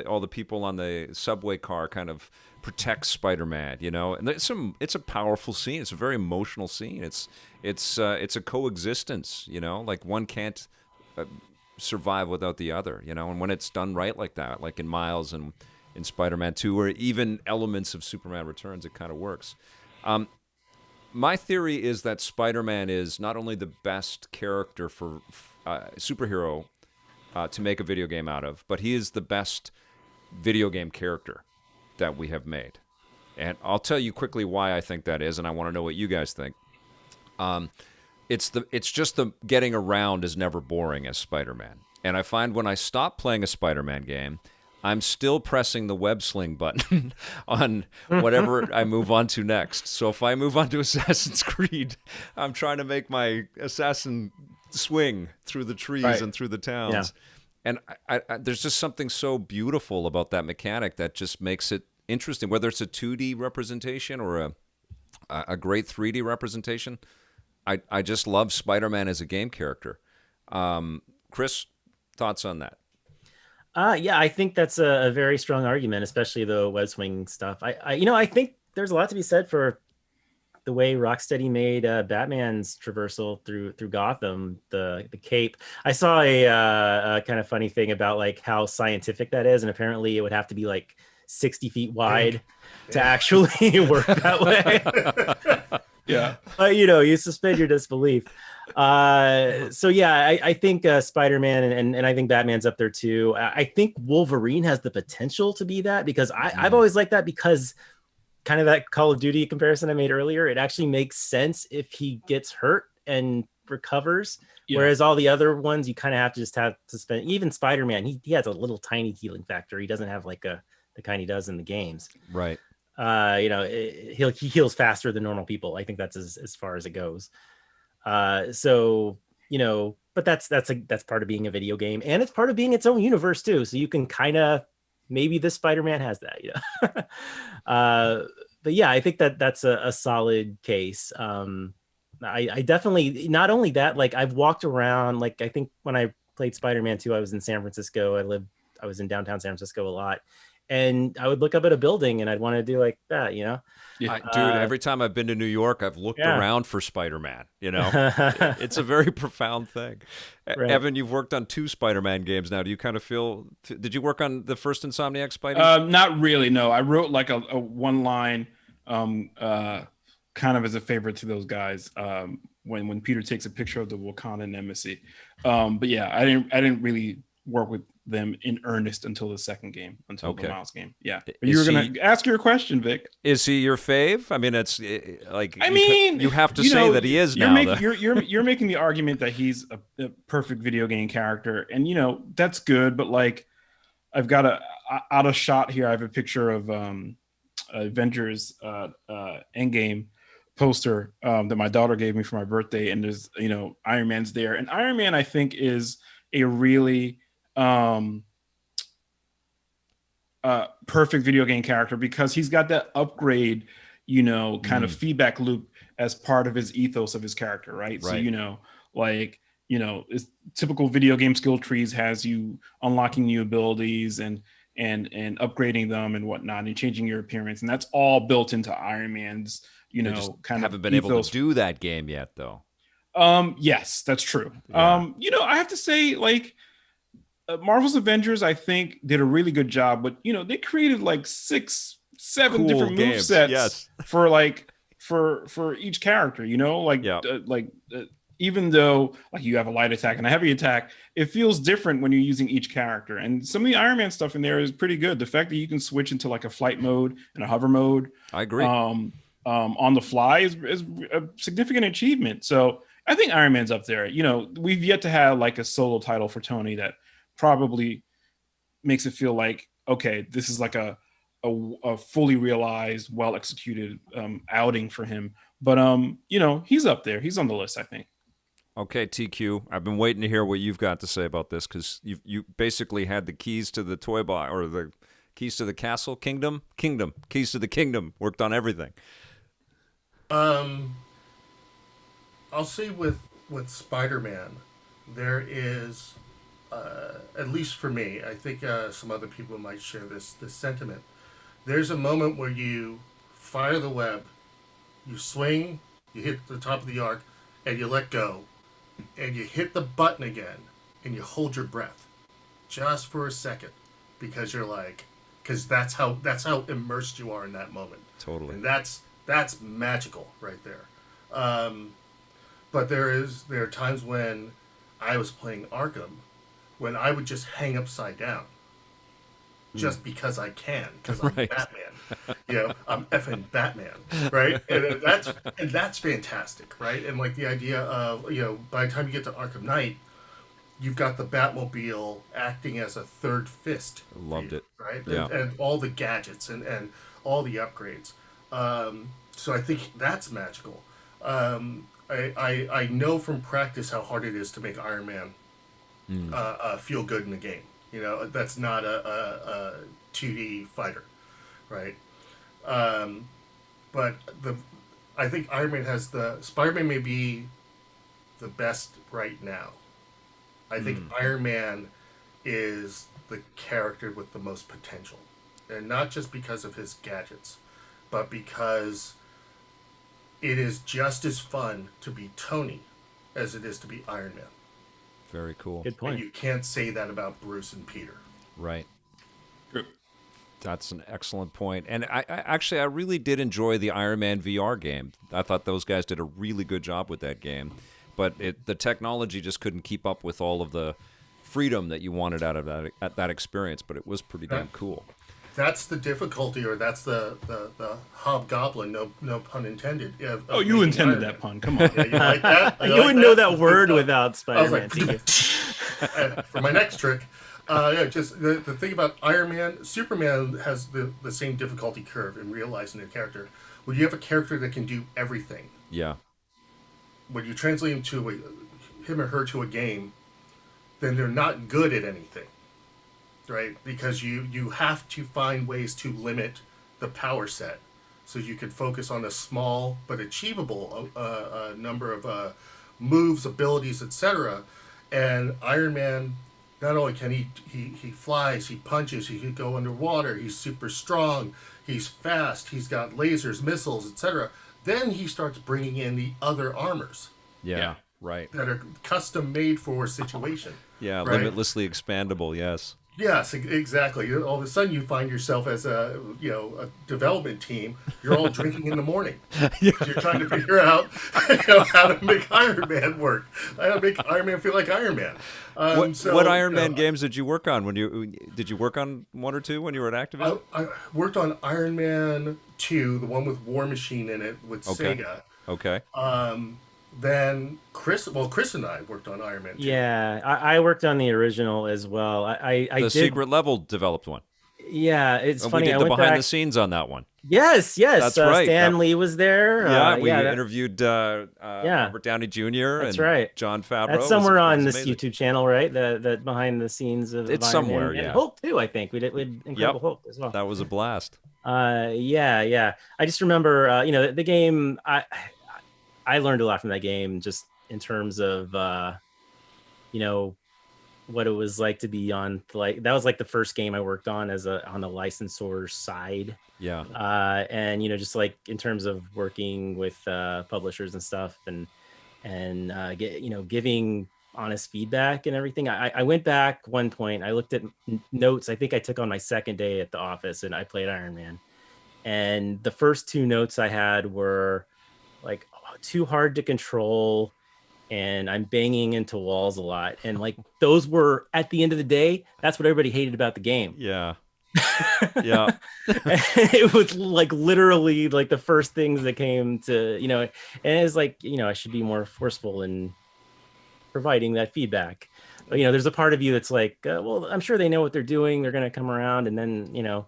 all the people on the subway car kind of protect Spider-Man, and it's a powerful scene. It's a very emotional scene. It's a coexistence, like one can't survive without the other, and when it's done right like that, like in Miles and in Spider-Man 2, or even elements of Superman Returns, it kind of works. My theory is that Spider-Man is not only the best character for superhero to make a video game out of, but he is the best video game character that we have made. And I'll tell you quickly why I think that is, and I want to know what you guys think. It's just the getting around is never boring as Spider-Man. And I find when I stop playing a Spider-Man game, I'm still pressing the web sling button on whatever I move on to next. So if I move on to Assassin's Creed, I'm trying to make my assassin swing through the trees and through the towns. And I there's just something so beautiful about that mechanic that just makes it interesting, whether it's a 2D representation or a great 3D representation. I just love Spider-Man as a game character. Chris, thoughts on that? I think that's a very strong argument, especially the web swing stuff. I think there's a lot to be said for the way Rocksteady made Batman's traversal through Gotham, the cape. I saw a kind of funny thing about like how scientific that is, and apparently it would have to be like 60 feet wide to actually work that way. But you suspend your disbelief. I think Spider-Man and I think Batman's up there too. I think Wolverine has the potential to be that, because I've always liked that, because kind of that Call of Duty comparison I made earlier, it actually makes sense if he gets hurt and recovers. Whereas all the other ones, you kind of have to spend. Even Spider-Man, he has a little tiny healing factor. He doesn't have like the kind he does in the games. Right. He heals faster than normal people. I think that's as far as it goes. But that's part of being a video game, and it's part of being its own universe too. So you can kind of maybe this Spider-Man has that, you know. But yeah, I think that's a solid case. I definitely, not only that, like I've walked around, like I think when I played Spider-Man 2, I was in San Francisco. I was in downtown San Francisco a lot, and I would look up at a building and I'd want to do like that, you know. Yeah. Dude, every time I've been to New York, I've looked around for Spider-Man, you know? It's a very profound thing. Right. Evan, you've worked on 2 Spider-Man games now. Do you kind of feel... Did you work on the first Insomniac Spidey? Not really, no. I wrote like a one line kind of as a favor to those guys when Peter takes a picture of the Wakandan embassy. But yeah, I didn't really work with them in earnest until the second game, until the Miles game. Yeah. But you were going to ask your question, Vic. Is he your fave? I mean, it's like, you have to say that he is now. You're making the argument that he's a perfect video game character, and you know, that's good, but like, I've got out of shot here. I have a picture of Avengers Endgame poster that my daughter gave me for my birthday, and there's, you know, Iron Man's there, and Iron Man, I think, is a really perfect video game character because he's got that upgrade, you know, kind of feedback loop as part of his ethos of his character, right? So, you know, like, you know, it's typical video game skill trees has you unlocking new abilities and upgrading them and whatnot and changing your appearance, and that's all built into Iron Man's, you know, kind of haven't been able to do that game yet, though. Yes, that's true. Yeah. You know, I have to say, like, Marvel's Avengers, I think, did a really good job, but you know, they created like 6-7 cool different games. movesets for like for each character. You know, like even though like you have a light attack and a heavy attack, it feels different when you're using each character. And some of the Iron Man stuff in there is pretty good. The fact that you can switch into like a flight mode and a hover mode, I agree. On the fly is a significant achievement. So I think Iron Man's up there. You know, we've yet to have like a solo title for Tony that probably makes it feel like, okay, this is like a fully realized, well executed outing for him. But you know, he's up there. He's on the list, I think. Okay, TQ, I've been waiting to hear what you've got to say about this because you basically had the keys to the toy box or the keys to the castle, kingdom, keys to the kingdom. Worked on everything. I'll say with Spider-Man, there is. At least for me, I think some other people might share this sentiment. There's a moment where you fire the web, you swing, you hit the top of the arc, and you let go, and you hit the button again, and you hold your breath, just for a second, because you're like, because that's how immersed you are in that moment. Totally. And that's magical right there. But there are times when I was playing Arkham, when I would just hang upside down, just because I can, because I'm Batman. You know, I'm effing Batman, right? And that's fantastic, right? And like the idea of, you know, by the time you get to Arkham Knight, you've got the Batmobile acting as a third fist. Loved it, right? Yeah. And all the gadgets and all the upgrades. So I think that's magical. I know from practice how hard it is to make Iron Man feel good in the game. You know, that's not a 2D fighter, right? But I think Iron Man has Spider-Man may be the best right now. I think Iron Man is the character with the most potential, and not just because of his gadgets, but because it is just as fun to be Tony as it is to be Iron Man. Very cool. Good point. And you can't say that about Bruce and Peter. Right. True. That's an excellent point. And I really did enjoy the Iron Man VR game. I thought those guys did a really good job with that game. But the technology just couldn't keep up with all of the freedom that you wanted out of that experience. But it was pretty damn cool. That's the difficulty, or that's the hobgoblin, no pun intended. Oh, you intended that pun. Come on. Yeah, you like that? You wouldn't know that word without Spider-Man. For my next trick, just the thing about Iron Man, Superman has the same difficulty curve in realizing a character. When you have a character that can do everything, yeah. When you translate him or her to a game, then they're not good at anything. right? Because you have to find ways to limit the power set, so you can focus on a small but achievable number of moves, abilities, etc. And Iron Man, not only can he flies, he punches, he can go underwater, he's super strong, he's fast, he's got lasers, missiles, etc. Then he starts bringing in the other armors. Yeah. Right. That are custom made for a situation. Yeah, right? limitlessly expandable. Yes. Yes, exactly. All of a sudden, you find yourself as a development team. You're all drinking in the morning. Yeah. You're trying to figure out how to make Iron Man work, how to make Iron Man feel like Iron Man. What Iron Man games did you work on? Did you work on one or two when you were at Activision? I worked on Iron Man 2, the one with War Machine in it with Sega. Okay. Then Chris and I worked on Iron Man 2. Yeah, I worked on the original as well. I the did... Secret Level developed one. Yeah, it's funny. We did the behind the scenes on that one. Yes. That's right. Stan Lee was there. We interviewed Robert Downey Jr. That's and right. John Favreau. That's somewhere on this YouTube channel, right? The behind the scenes of it's Iron somewhere. Man. Yeah, and Hulk too. I think we did Incredible Hulk as well. That was a blast. Yeah. I just remember, the game. I learned a lot from that game, just in terms of, what it was like to be on, that was like the first game I worked on on the licensor side. Yeah. And, just like in terms of working with publishers and stuff and giving honest feedback and everything. I went back one point, I looked at notes. I think I took on my second day at the office and I played Iron Man. And the first two notes I had were like, too hard to control, and I'm banging into walls a lot. And like those were, at the end of the day, that's what everybody hated about the game. Yeah. Yeah. It was like literally like the first things that came to, and it's like, I should be more forceful in providing that feedback. But, there's a part of you that's like, well, I'm sure they know what they're doing. They're going to come around. And then,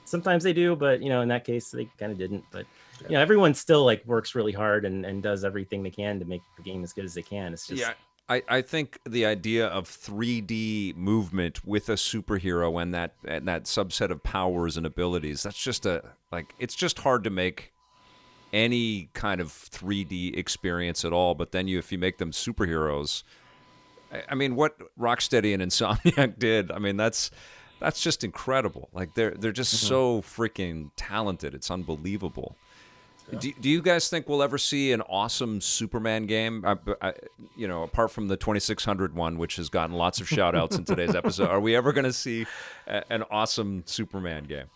sometimes they do, but, in that case, they kind of didn't. But everyone still like works really hard and does everything they can to make the game as good as they can. It's just I think the idea of 3D movement with a superhero and that subset of powers and abilities, that's just it's just hard to make any kind of 3D experience at all. But then if you make them superheroes, I mean, what Rocksteady and Insomniac did, I mean, that's just incredible. Like they're just so freaking talented. It's unbelievable. Do you guys think we'll ever see an awesome Superman game? Apart from the 2600 one, which has gotten lots of shout outs in today's episode, are we ever going to see an awesome Superman game?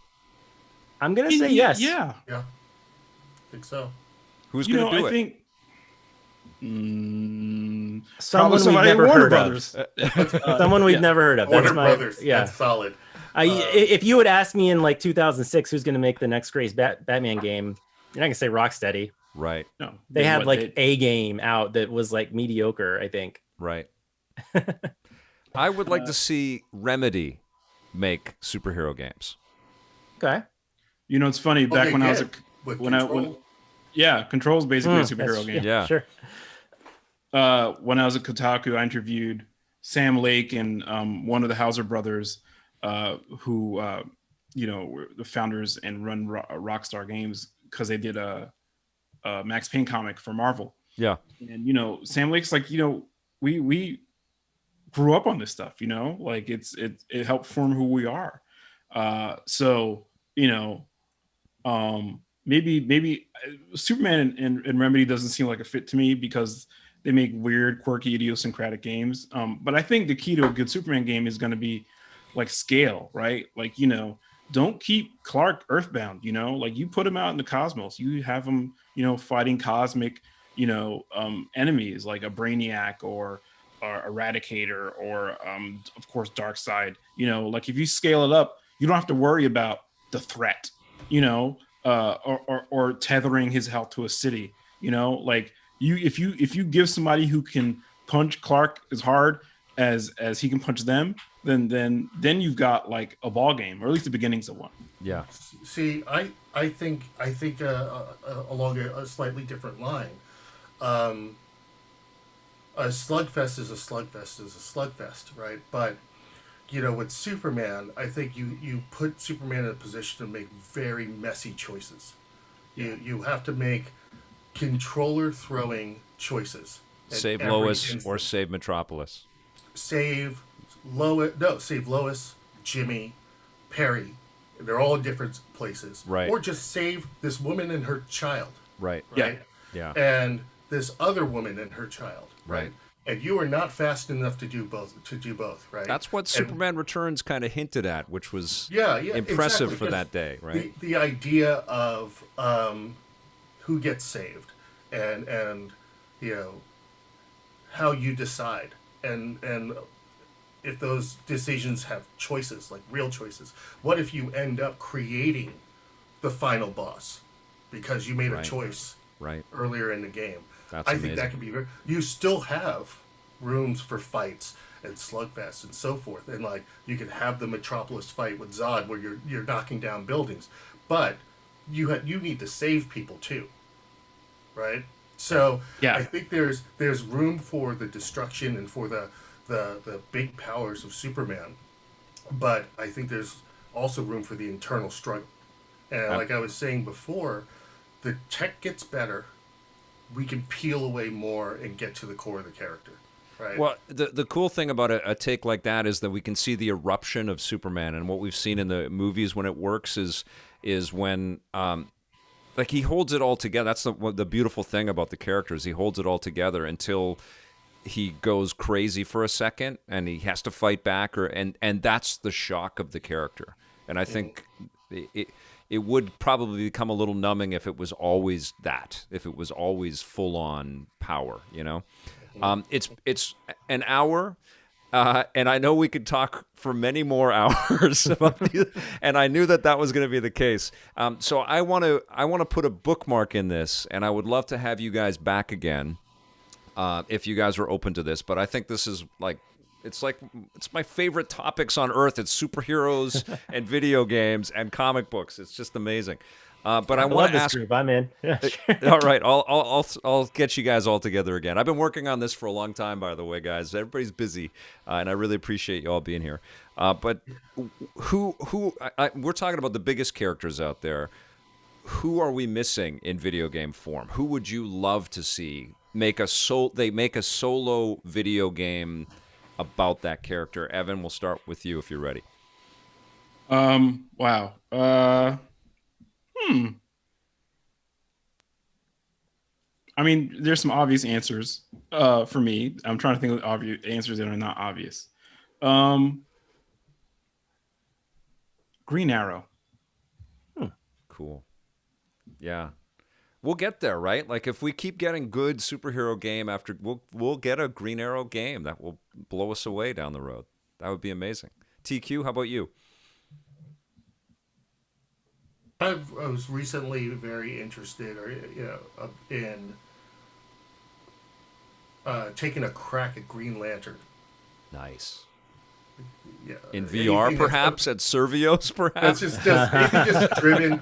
I'm going to say yes. Yeah. I think so. Who's going to do it? I think someone we've never heard of. Someone we've never heard of. Warner Brothers. Yeah. That's solid. If you would ask me in like 2006, who's going to make the next greatest Batman game, you're not going to say Rocksteady. Right. No. They had a game out that was like mediocre, I think. Right. I would like to see Remedy make superhero games. Okay. It's funny. Back when I was Control's basically a superhero game. Yeah. Sure. When I was at Kotaku, I interviewed Sam Lake and one of the Hauser brothers, who were the founders and run Rockstar Games, because they did a Max Payne comic for Marvel. Yeah. And Sam Lake's like, we grew up on this stuff, like it helped form who we are. Maybe Superman and Remedy doesn't seem like a fit to me because they make weird, quirky, idiosyncratic games. But I think the key to a good Superman game is going to be like scale, right? Like, don't keep Clark earthbound, like you put him out in the cosmos, you have him, fighting cosmic, enemies like a Brainiac or Eradicator or, of course, Darkseid. Like if you scale it up, you don't have to worry about the threat, or tethering his health to a city. Like if you give somebody who can punch Clark as hard as he can punch them, then you've got like a ball game, or at least the beginnings of one. Yeah. See, I think along a slightly different line. A slugfest is a slugfest, right? But with Superman, I think you put Superman in a position to make very messy choices. You have to make controller throwing choices. Save Lois or save Metropolis. Save Lois. No, save Lois, Jimmy, Perry. They're all in different places. Right. Or just save this woman and her child. Right. Yeah. And this other woman and her child. Right. And you are not fast enough to do both. Right. That's what Superman Returns kind of hinted at, which was impressive for that day. Right. The idea of who gets saved and how you decide and if those decisions have choices, like real choices. What if you end up creating the final boss because you made a choice earlier in the game? That's I think that could be very... You still have rooms for fights and slugfests and so forth, and like you could have the Metropolis fight with Zod where you're knocking down buildings, but you need to save people too, right? So I think there's room for the destruction and for the big powers of Superman, but I think there's also room for the internal struggle. And like I was saying before, the tech gets better. We can peel away more and get to the core of the character, right? Well, the cool thing about a take like that is that we can see the eruption of Superman, and what we've seen in the movies when it works is when like he holds it all together. That's the beautiful thing about the characters. He holds it all together until he goes crazy for a second and he has to fight back, and that's the shock of the character. And I think it would probably become a little numbing if it was always that, if it was always full on power, It's an hour, and I know we could talk for many more hours about these, and I knew that was going to be the case. So I want to put a bookmark in this, and I would love to have you guys back again if you guys are open to this. But I think this is it's my favorite topics on earth. It's superheroes and video games and comic books. It's just amazing. But I want to ask. Group. I'm in. All right, I'll get you guys all together again. I've been working on this for a long time, by the way, guys. Everybody's busy, and I really appreciate you all being here. But we're talking about the biggest characters out there. Who are we missing in video game form? Who would you love to see make a solo video game about that character? Evan, we'll start with you if you're ready. Wow. I mean, there's some obvious answers for me. I'm trying to think of obvious answers that are not obvious. Green Arrow. Cool. Yeah. We'll get there, right? Like if we keep getting good superhero game after, we'll get a Green Arrow game that will blow us away down the road. That would be amazing. TQ, how about you? I was recently very interested, in taking a crack at Green Lantern. Nice. Yeah. In VR, perhaps at Survios, perhaps. That's just anything just driven,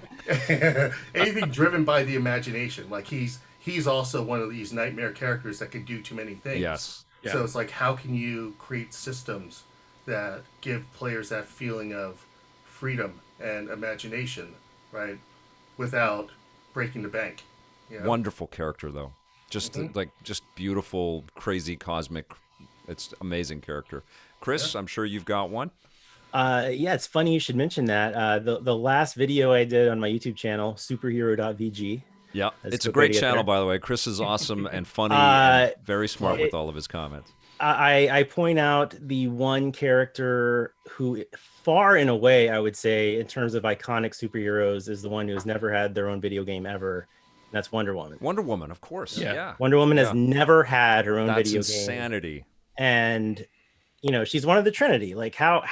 anything driven by the imagination. Like he's also one of these nightmare characters that can do too many things. Yes. Yeah. So it's like, how can you create systems that give players that feeling of freedom and imagination, right, without breaking the bank? Wonderful character, though. Just just beautiful, crazy, cosmic. It's amazing character. Chris, I'm sure you've got one. Yeah, it's funny you should mention that. The last video I did on my YouTube channel, superhero.vg. Yeah, it's a great channel, by the way. Chris is awesome and funny and very smart with all of his comments. I point out the one character who far and away, I would say, in terms of iconic superheroes, is the one who has never had their own video game ever. That's Wonder Woman. Wonder Woman, of course. Yeah. Wonder Woman has never had her own video game. That's insanity. And she's one of the Trinity. Like how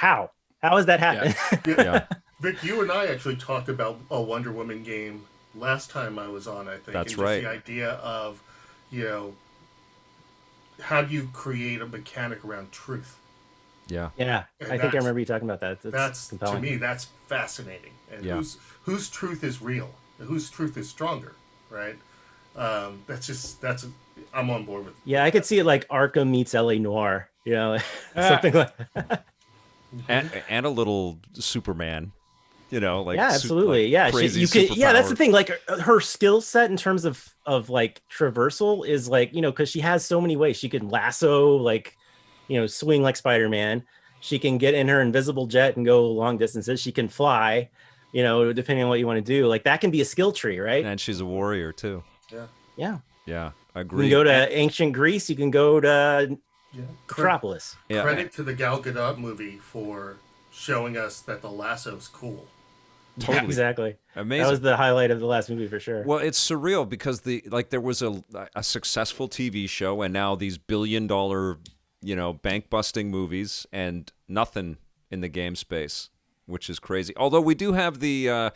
has that happened? Yeah. Vic, you and I actually talked about a Wonder Woman game last time I was on, I think. That's and right. The idea of, how do you create a mechanic around truth? Yeah. I think I remember you talking about that. That's to me, that's fascinating. And whose truth is real? Whose truth is stronger, right? I'm on board with. Yeah, I could see it like Arkham meets LA Noire, something like that. and a little Superman. Like yeah, absolutely, like yeah. crazy That's the thing. Like her skill set in terms of like traversal is like because she has so many ways. She can lasso, like swing like Spider-Man. She can get in her invisible jet and go long distances. She can fly, depending on what you want to do. Like that can be a skill tree, right? And she's a warrior too. Yeah. I agree. You can go to ancient Greece. You can go to Metropolis. Credit to the Gal Gadot movie for showing us that the lasso's cool. Totally. Yeah, exactly. Amazing. That was the highlight of the last movie for sure. Well, it's surreal because there was a successful TV show and now these billion-dollar, bank-busting movies and nothing in the game space, which is crazy. Although we do have the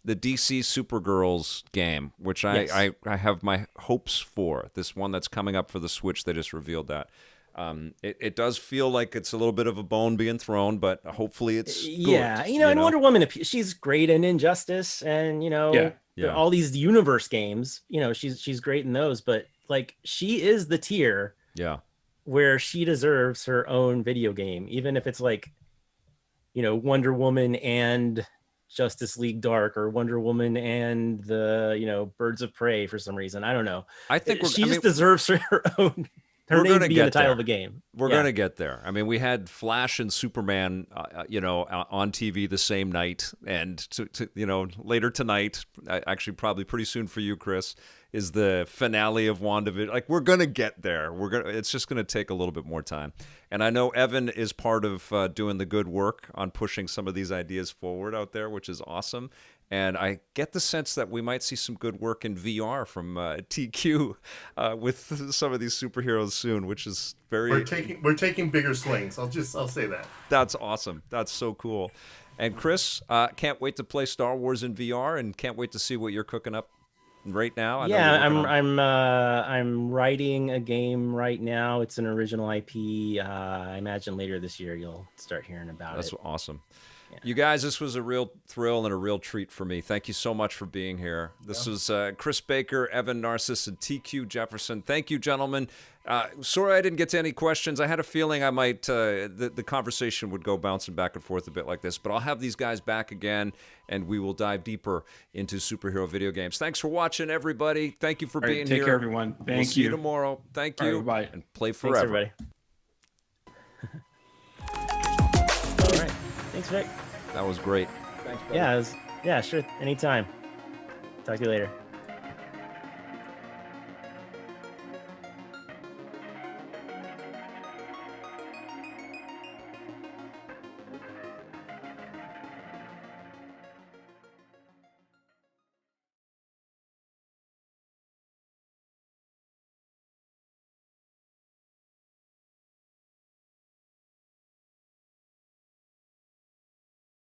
DC Supergirls game, which I have my hopes for. This one that's coming up for the Switch, they just revealed that. It does feel like it's a little bit of a bone being thrown, but hopefully it's good. Yeah, and Wonder Woman, she's great in Injustice, and all these universe games. She's great in those, but like she is the tier, where she deserves her own video game, even if it's like, Wonder Woman and Justice League Dark or Wonder Woman and the Birds of Prey for some reason. I don't know. I think she just deserves her own. Her name to be in the title of the game. We're going to get there. I mean, we had Flash and Superman, on TV the same night, and later tonight, actually probably pretty soon for you, Chris, is the finale of WandaVision. Like, we're going to get there. It's just going to take a little bit more time. And I know Evan is part of doing the good work on pushing some of these ideas forward out there, which is awesome. And I get the sense that we might see some good work in VR from TQ with some of these superheroes soon, which is very. We're taking bigger swings. I'll say that. That's awesome. That's so cool. And Chris, can't wait to play Star Wars in VR, and can't wait to see what you're cooking up right now. I'm writing a game right now. It's an original IP. I imagine later this year you'll start hearing about it. That's awesome. Yeah. You guys, this was a real thrill and a real treat for me. Thank you so much for being here. This was Chris Baker, Evan Narcisse, and TQ Jefferson. Thank you, gentlemen. Sorry I didn't get to any questions. I had a feeling I might the conversation would go bouncing back and forth a bit like this, but I'll have these guys back again, and we will dive deeper into superhero video games. Thanks for watching, everybody. Thank you for being here. Take care, everyone. Thank you. We'll see you tomorrow. Thank you. Bye. And play forever. Thanks, everybody. All right. Thanks, Vic. That was great. Thanks, buddy. Yeah, sure. Anytime. Talk to you later.